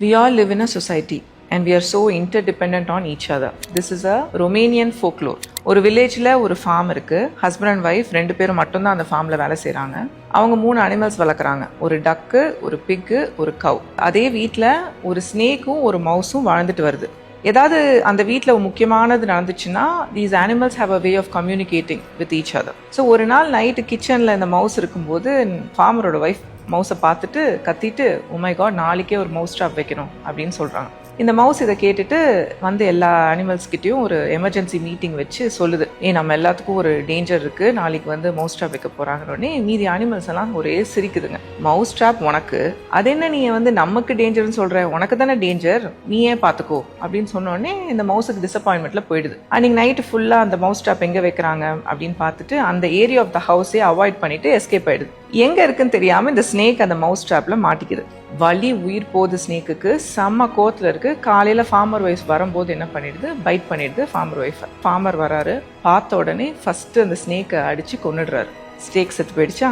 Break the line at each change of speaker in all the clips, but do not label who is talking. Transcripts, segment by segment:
We all live in a society and we are so interdependent on each other. This is a Romanian folklore. ஒரு வில்லேஜில் ஒரு form இருக்குது. Husband and wife 2 பேரும் மட்டும்தான் அந்த ஃபார்மில் வேலை செய்கிறாங்க. அவங்க 3 அனிமல்ஸ் வளர்க்குறாங்க. ஒரு டக்கு, ஒரு பிக்கு, ஒரு கவ். அதே வீட்டில் ஒரு ஸ்னேக்கும் ஒரு மவுஸும் வாழ்ந்துட்டு வருது. ஏதாவது அந்த வீட்டில் முக்கியமானது நடந்துச்சுன்னா these animals have a way of communicating with each other. So ஒரு நாள் நைட்டு கிச்சனில் இந்த மவுஸ் இருக்கும்போது ஃபார்மரோட ஒய்ஃப் மவுஸை பார்த்துட்டு கத்திட்டு, "ஓ மை காட், நாளைக்கே ஒரு மவுஸ் ட்ராப் வைக்கணும்" அப்படின்னு சொல்கிறாங்க. இந்த மவுஸ் இதை கேட்டுட்டு வந்து எல்லா அனிமல்ஸ்கிட்டையும் ஒரு எமர்ஜென்சி மீட்டிங் வச்சு சொல்லுது, நம்ம எல்லாத்துக்கும் ஒரு டேஞ்சர் இருக்குது, நாளைக்கு வந்து மவுஸ் ட்ராப் வைக்க போகிறாங்கன்னே மீதி அனிமல்ஸ் எல்லாம் ஒரே சிரிக்குதுங்க. மவுஸ் ட்ராப் உனக்கு, அது என்ன நீ வந்து நமக்கு டேஞ்சர்னு சொல்கிற, உனக்கு தானே டேஞ்சர், நீயே பார்த்துக்கோ அப்படின்னு சொன்னோடனே இந்த மவுஸுக்கு டிசப்பாயின்மெண்ட்டில் போயிடுது. அன்றைக்கி நைட்டு ஃபுல்லாக அந்த மவுஸ் ட்ராப் எங்கே வைக்கிறாங்க அப்படின்னு பார்த்துட்டு அந்த ஏரியா ஆஃப் த ஹவுஸே அவாய்ட் பண்ணிட்டு எஸ்கேப் ஆயிடுது. எங்கே இருக்குன்னு தெரியாமல் இந்த ஸ்னேக் அந்த மவுஸ் ட்ராப்பில் மாட்டிக்குது. வலி உயிர் போகுது ஸ்னேக்குக்கு, செம்ம கோத்தில் இருக்குது. காலையில் ஃபார்மர் ஒய்ஃப் வரும்போது என்ன பண்ணிடுது, பைட் பண்ணிடுது ஃபார்மர் ஒய்ஃபை. ஃபார்மர் வராரு, பார்த்த உடனே ஃபஸ்ட்டு அந்த ஸ்னேக்கை அடித்து கொன்னுடுறாரு. ஸ்னேக் செத்து போயிடுச்சா,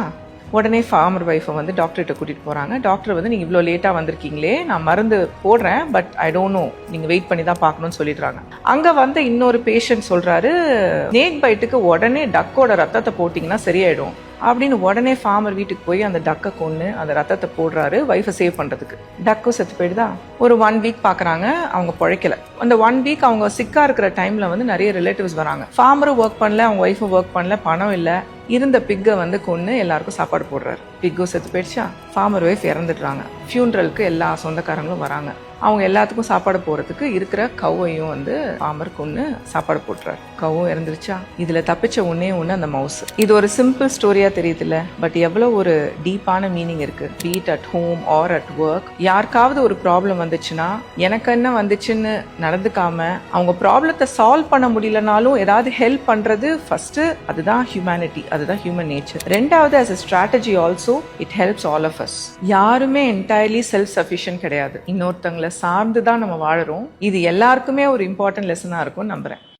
உடனே ஃபார்மர் ஒய்ஃபை வந்து டாக்டர்கிட்ட கூட்டிகிட்டு போகிறாங்க. டாக்டர் வந்து, "நீங்கள் இவ்வளோ லேட்டாக வந்திருக்கீங்களே, நான் மருந்து போடுறேன், பட் ஐ டோன்ட் நோ, நீங்கள் வெயிட் பண்ணி தான் பார்க்கணும்னு சொல்லிடுறாங்க." அங்கே வந்து இன்னொரு பேஷண்ட் சொல்கிறாரு, "ஸ்னேக் பைட்டுக்கு உடனே டக்கோட ரத்தத்தை போட்டிங்கன்னா சரியாயிடும்" அப்படின்னு உடனே ஃபார்மர் வீட்டுக்கு போய் அந்த டக்கை கொன்று அந்த ரத்தத்தை போடுறாரு ஒய்ஃபை சேவ் பண்ணுறதுக்கு. டக்கும் செத்து போயிடுதா. ஒரு 1 வீக் பார்க்குறாங்க, அவங்க பிழைக்கல. அந்த 1 வீக் அவங்க சிக்காக இருக்கிற டைமில் வந்து நிறைய ரிலேட்டிவ்ஸ் வராங்க. ஃபார்மரும் ஒர்க் பண்ணல, அவங்க ஒய்ஃபும் ஒர்க் பண்ணல, பணம் இல்லை. இருந்த பிக்கை வந்து கொன்று எல்லாருக்கும் சாப்பாடு போடுறாரு. பிக்கும் செத்து போயிடுச்சா, ஃபார்மர் ஒய்ஃப் இறந்துடுறாங்க. ஃபியூனரலுக்கு எல்லா சொந்தக்காரங்களும் வராங்க. அவங்க எல்லாத்துக்கும் சாப்பாடு போடுறதுக்கு இருக்கிற கவ்வையும் வந்து ஃபார்மர் கொன்று சாப்பாடு போட்டுறாரு. கவ்வும் இறந்துருச்சா. இதில் தப்பிச்ச ஒன்னே அந்த மவுஸ். இது ஒரு சிம்பிள் ஸ்டோரியாக தெரியுதுல்ல, பட் எவ்வளோ ஒரு டீப்பான மீனிங் இருக்குது. Be it at home or at work, யாருக்காவது ஒரு ப்ராப்ளம் வந்துச்சுன்னா எனக்கு என்ன வந்துச்சுன்னு நடந்துக்காம அவங்க ப்ராப்ளத்தை சால்வ் பண்ண முடியலனாலும் ஏதாவது ஹெல்ப் பண்ணுறது ஃபர்ஸ்ட். அதுதான் ஹியூமனிட்டி, அதுதான் ஹியூமன் நேச்சர். ரெண்டாவது, as a strategy also it helps all of us. யாருமே entirely self sufficient கிடையாது. இன்னொருத்தங்களை சார்ந்து தான் நம்ம வாழறோம். இது எல்லாருக்குமே ஒரு இம்பார்ட்டன்ட் லெசனாக இருக்கும்னு நம்புறேன்.